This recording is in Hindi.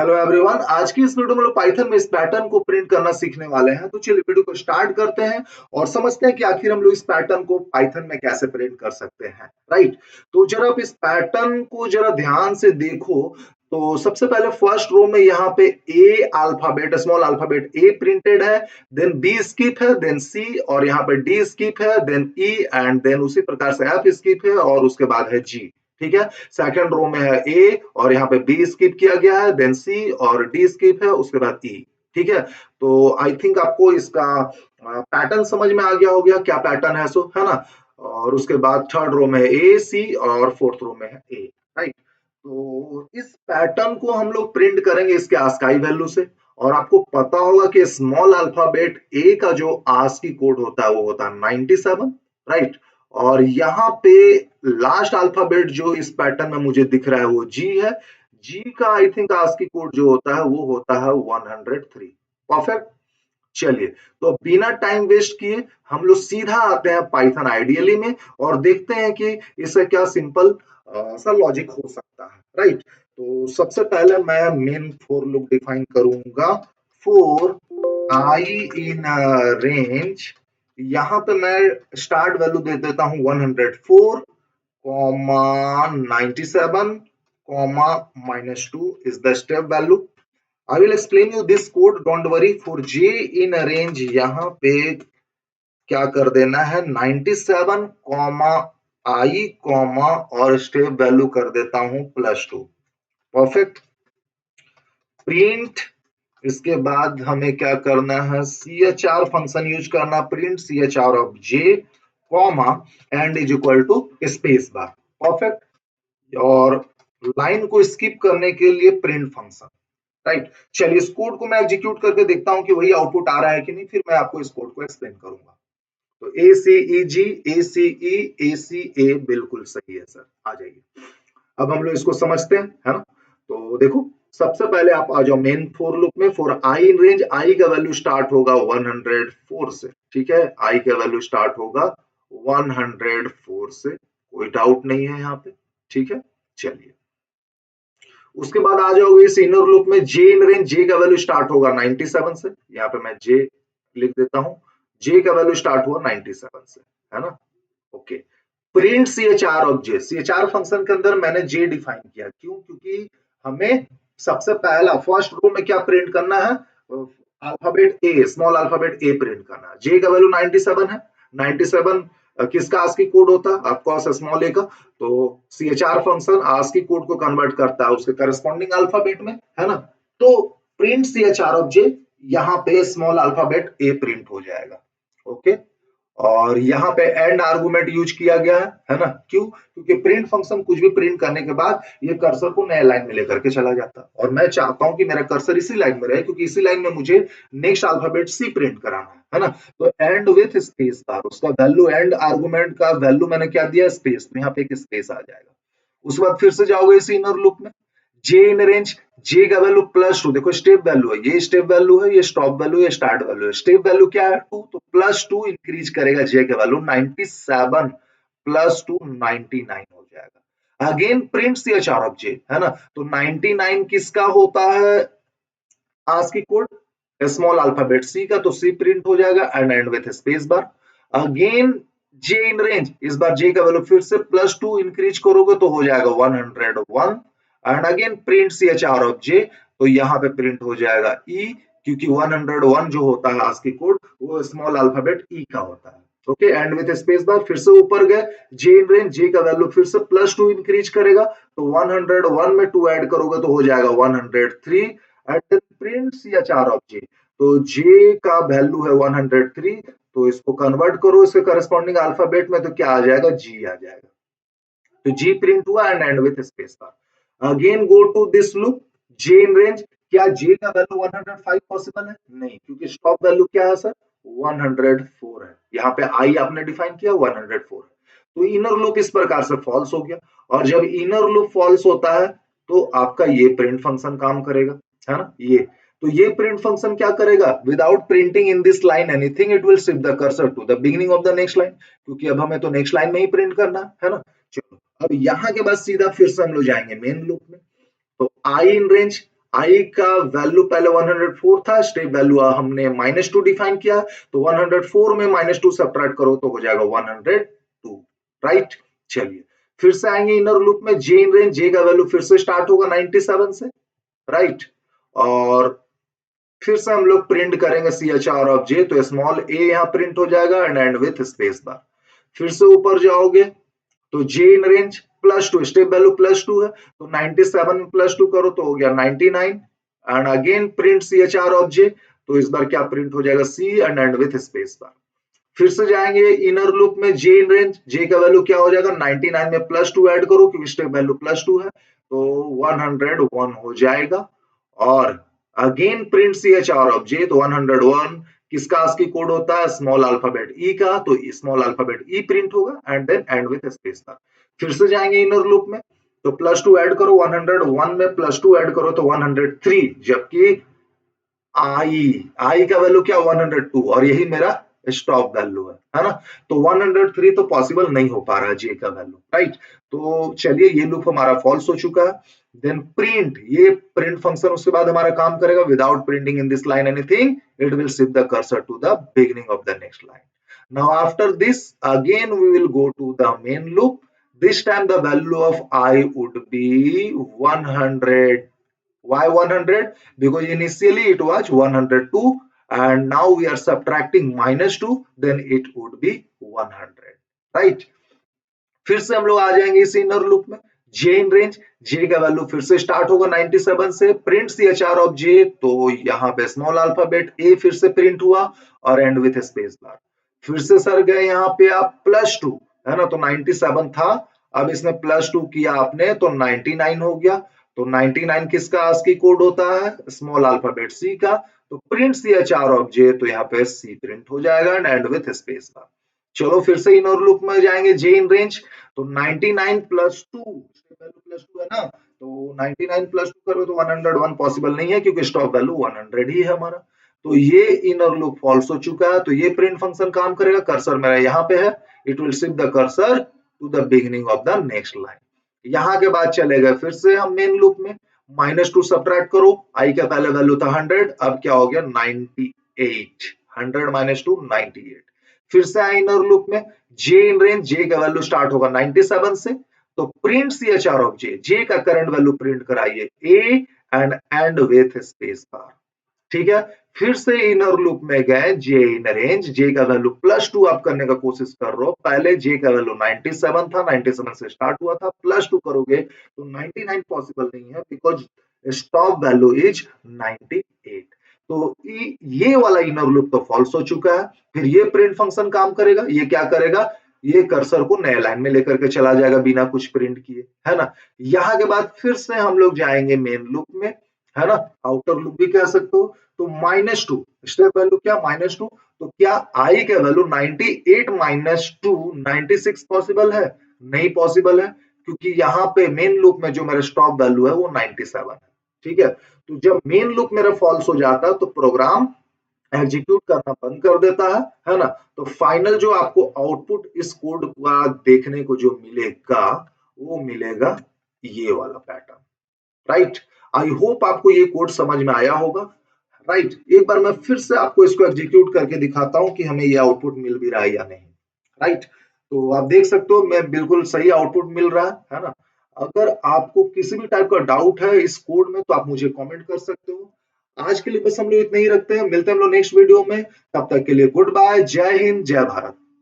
हेलो एवरीवन, आज की इस वीडियो में लोग पाइथन में इस पैटर्न को प्रिंट करना सीखने वाले हैं। तो चलिए वीडियो को स्टार्ट करते हैं और समझते हैं कि आखिर हम लोग इस पैटर्न को पाइथन में कैसे प्रिंट कर सकते हैं। राइट, तो जरा आप इस पैटर्न को जरा ध्यान से देखो। तो सबसे पहले फर्स्ट रो में यहाँ पे ए अल्फाबेट, स्मॉल अल्फाबेट ए प्रिंटेड है, देन बी स्किप है, देन सी, और यहाँ पे डी स्किप है, देन ई, एंड देन उसी प्रकार से एफ स्किप है और उसके बाद है जी। ठीक है, सेकंड रो में है ए और यहाँ पे बी स्किप किया गया है, देन सी और डी स्किप है, उसके बाद ई। ठीक है, तो आई थिंक आपको इसका पैटर्न समझ में आ गया हो गया, क्या पैटर्न है सो, है ना। और उसके बाद थर्ड रो में ए सी और फोर्थ रो में है ए। राइट, तो इस पैटर्न को हम लोग प्रिंट करेंगे इसके आस्काई वैल्यू से। और आपको पता होगा कि स्मॉल अल्फाबेट ए का जो आस्की कोड होता है वो होता है 97। राइट, और यहाँ पे लास्ट अल्फाबेट जो इस पैटर्न में मुझे दिख रहा है वो जी है। जी का आई थिंक आस्की कोड जो होता है वो होता है 103। परफेक्ट। चलिए, तो बिना टाइम वेस्ट किए हम लोग सीधा आते हैं पाइथन आइडियली में और देखते हैं कि इससे क्या सिंपल सा लॉजिक हो सकता है। राइट, तो सबसे पहले मैं मेन फॉर लूप डिफाइन करूंगा। फॉर आई इन रेंज, यहाँ पे मैं स्टार्ट वैल्यू दे देता हूँ 104, comma 97, comma -2 is the step value. I will explain you this code, don't worry. For j in a range, यहाँ पे क्या कर देना है 97, कॉमा आई, कॉमा और स्टेप वैल्यू कर देता हूँ +2। परफेक्ट। प्रिंट, इसके बाद हमें क्या करना है, CHR फंक्शन यूज करना, print CHR of j, comma end is equal to space bar. Perfect. और लाइन को स्किप करने के लिए प्रिंट फंक्शन। राइट, चलिए इस कोड को मैं एग्जीक्यूट करके देखता हूं कि वही आउटपुट आ रहा है कि नहीं, फिर मैं आपको इस कोड को एक्सप्लेन करूंगा। तो ACEG ACE ACA बिल्कुल सही है सर, आ जाइए। अब हम लोग इसको समझते हैं, है ना। तो देखो, सबसे पहले आप आ जाओ मेन फॉर लूप में। फॉर आई इन रेंज, आई का वैल्यू स्टार्ट होगा 104 से। ठीक है, आई का वैल्यू स्टार्ट होगा 104 से, कोई डाउट नहीं है यहाँ पे। ठीक है, चलिए उसके बाद आ जाओगे इस इनर लूप में। जे इन रेंज, जे का वैल्यू स्टार्ट होगा 97 से। यहाँ पे मैं जे लिख देता हूँ, जे का वैल्यू स्टार्ट हुआ 97 से, है ना। Okay, print CHR of J, CHR function के अंदर मैंने जे डिफाइन किया, क्यों? क्योंकि हमें सबसे पहला फर्स्ट रो में क्या प्रिंट करना है, अल्फाबेट ए, स्मॉल अल्फाबेट ए प्रिंट करना है। जे का वैल्यू 97 है। 97 किसका आस्की कोड होता है, ऑफकोर्स स्मॉल ए का। तो CHR फंक्शन आस्की कोड को कन्वर्ट करता है उसके करस्पॉन्डिंग अल्फाबेट में, है ना। तो प्रिंट CHR ऑफ जे, यहाँ पे स्मॉल अल्फाबेट ए प्रिंट हो जाएगा। ओके, और यहाँ पे एंड आर्गुमेंट यूज किया गया है ना। क्यों? क्योंकि प्रिंट फंक्शन कुछ भी प्रिंट करने के बाद ये कर्सर को नए लाइन में लेकर के चला जाता है, और मैं चाहता हूं कि मेरा कर्सर इसी लाइन में रहे, क्योंकि इसी लाइन में मुझे नेक्स्ट अल्फाबेट सी प्रिंट कराना है ना। तो एंड विथ स्पेस बार, उसका वैल्यू, एंड आर्गुमेंट का वैल्यू मैंने क्या दिया, स्पेस, तो यहाँ पे एक स्पेस आ जाएगा। उसके बाद फिर से जाओगे इसी इनर लूप में। जे इन रेंज, जे का वैल्यू +2, देखो स्टेप वैल्यू है, ये स्टेप वैल्यू है, ये स्टॉप वैल्यू, ये स्टार्ट वैल्यू है। स्टेप वैल्यू क्या है 2, तो +2 इंक्रीज करेगा जे का वैल्यू 97 +2 99 हो जाएगा। अगेन प्रिंट CHR ऑफ जे, है ना। तो 99 किसका होता है आस्की कोड, स्मॉल अल्फाबेट सी का, तो सी प्रिंट हो जाएगा and with space bar. Again J in range, इस बार जे का वैल्यू फिर से +2 इंक्रीज करोगे तो हो जाएगा 101, and again print CHR of J, तो यहाँ पे प्रिंट हो जाएगा ई, क्योंकि 101 जो होता है आस्की कोड वो स्मॉल अल्फाबेट ई का होता है। Okay, and with space bar फिर से ऊपर गए, जे इन रेंज, जे का वैल्यू फिर से +2 इंक्रीज करेगा, तो 101 में 2 ऐड करोगे तो हो जाएगा 103, and print CHR of J, तो जे का वैल्यू है 103, तो इसको कन्वर्ट करो इसके करस्पॉन्डिंग अल्फाबेट में, तो क्या आ जाएगा, जी आ जाएगा। तो जी प्रिंट हुआ end with space bar. Again go to this loop, J in range, क्या जे का वैल्यू 105 पॉसिबल है? नहीं, क्योंकि स्टॉप वैल्यू क्या है सर, 104 है। यहाँ पे आई आपने डिफाइन किया 104 है, तो इनर लूप इस प्रकार से फॉल्स हो गया। और जब इनर लूप फॉल्स होता है तो आपका ये प्रिंट फंक्शन काम करेगा, है ना। ये, तो ये प्रिंट फंक्शन क्या करेगा, without printing in this line anything, it will shift the cursor to the beginning of the next line, क्योंकि अब हमें तो नेक्स्ट लाइन में ही प्रिंट करना है ना। चलो, अब यहाँ के बाद सीधा फिर से हम लोग जाएंगे मेन लूप में। तो आई इन रेंज, आई का वैल्यू पहले 104 था, स्टेप वैल्यू हमने -2 डिफाइन किया, तो 104 में -2 सब्ट्रैक्ट करो तो हो जाएगा 102, राइट। चलिए फिर से आएंगे इनर लूप में, जे इन रेंज, जे का वैल्यू फिर से स्टार्ट होगा 97 से, राइट। और फिर से हम लोग प्रिंट करेंगे CHR ऑफ जे, तो स्मॉल ए यहाँ प्रिंट हो जाएगा एंड विथ स्पेस बार। फिर से ऊपर जाओगे तो जे इन रेंज +2, स्टेप वैल्यू +2 है, तो 97 में +2 करो तो हो गया 99 and again print CHR of J, तो इस बार क्या प्रिंट हो जाएगा C and with space bar. फिर से जाएंगे इनर लूप में, जे इन रेंज, जे का वैल्यू क्या हो जाएगा 99 में +2 ऐड करो क्योंकि स्टेप वैल्यू +2 है, तो 101 हो जाएगा। और again print CHR of J, तो 101 किसका ASCII कोड होता है, स्मॉल अल्फाबेट ई का, तो स्मॉल अल्फाबेट ई प्रिंट होगा and then end with space bar. फिर से जाएंगे इनर लूप में, तो +2 ऐड करो, 101 में +2 ऐड करो तो 103, जबकि आई का वैल्यू क्या 102 और यही मेरा स्टॉप वैल्यू है ना। तो 103 तो पॉसिबल नहीं हो पा रहा जे का वैल्यू, राइट। तो चलिए ये लूप हमारा फॉल्स हो चुका है। देन प्रिंट, ये प्रिंट फंक्शन उसके बाद हमारा काम करेगा, without printing in this line anything, it will shift the cursor to the beginning of the next line. Now after this again we will go to the main loop. This time the value of I would be 100. Why 100? Because initially it was 102 and now we are subtracting -2, then it would be 100, right? फिर से हम लोग आ जाएंगे इस इनर लूप में, जे इन रेंज, जे का वैल्यू फिर से स्टार्ट होगा 97 से, प्रिंट CHR ऑफ जे, तो यहाँ पे स्मॉल अल्फाबेट ए फिर से प्रिंट हुआ और एंड विथ स्पेस बार। फिर से सर गए यहाँ पे आप +2, है ना, तो 97 था, अब इसमें +2 किया आपने तो 99 हो गया, तो 99 किसका ASCII कोड होता है, स्मॉल अल्फाबेट सी का, तो प्रिंट CHR ऑफ जे, तो यहाँ पे सी प्रिंट हो जाएगा एंड विथ स्पेस बार। चलो फिर से इनर लूप में जाएंगे, जे इन रेंज, तो 99 +2, वैल्यू +2 है ना, तो 99 +2 करो तो 101 पॉसिबल नहीं है क्योंकि स्टॉप वैल्यू 100 ही है हमारा। तो ये इनर लूप फॉल्स हो चुका है, तो ये प्रिंट फंक्शन काम करेगा, कर्सर मेरा यहाँ पे है, it will shift the cursor to the beginning of the next line. यहाँ के बाद चले गए फिर से हम मेन लूप में, -2 सब्ट्रैक्ट करो, आई का पहले वैल्यू था 100, अब क्या हो गया 98, 100 - 2 98। फिर से आए इनर लूप में, जे इन रेंज, जे का वैल्यू स्टार्ट होगा 97 से, तो प्रिंट CHR ऑफ जे, जे का करंट वैल्यू प्रिंट कराइए ए एंड विथ स्पेस बार, ठीक है। फिर से इनर लूप में गए, जे इन रेंज, जे का वैल्यू +2 आप करने का कोशिश कर रहे हो, पहले जे का वैल्यू 97 था, 97 से स्टार्ट हुआ था, +2 करोगे तो 99 पॉसिबल नहीं है बिकॉज स्टॉप वैल्यू इज 98। तो ये वाला इनर लूप तो फॉल्स हो चुका है। फिर ये प्रिंट फंक्शन काम करेगा, ये क्या करेगा, ये कर्सर को नए लाइन में लेकर के चला जाएगा बिना कुछ प्रिंट किए, है ना। यहाँ के बाद फिर से हम लोग जाएंगे मेन लूप में, है ना, आउटर लूप भी कह सकते हो, तो -2, स्टेप वैल्यू क्या -2, तो क्या आई का वैल्यू 98 - 2 96 पॉसिबल है, नहीं पॉसिबल है, क्योंकि यहाँ पे मेन लूप में जो मेरा स्टॉप वैल्यू है वो 97 है, ठीक है। तो जब मेन लूप मेरा फॉल्स हो जाता है तो प्रोग्राम एग्जीक्यूट करना बंद कर देता है ना। तो फाइनल जो आपको आउटपुट इस कोड का देखने को जो मिलेगा वो मिलेगा ये वाला पैटर्न, राइट। आई होप आपको ये कोड समझ में आया होगा, राइट। एक बार मैं फिर से आपको इसको एग्जीक्यूट करके दिखाता हूं कि हमें ये आउटपुट मिल भी रहा है या नहीं, राइट। तो आप देख सकते हो मैं बिल्कुल सही आउटपुट मिल रहा है ना। अगर आपको किसी भी टाइप का डाउट है इस कोड में तो आप मुझे कमेंट कर सकते हो। आज के लिए बस हम लोग इतना ही रखते हैं, मिलते हैं हम लोग नेक्स्ट वीडियो में, तब तक के लिए गुड बाय, जय हिंद, जय भारत।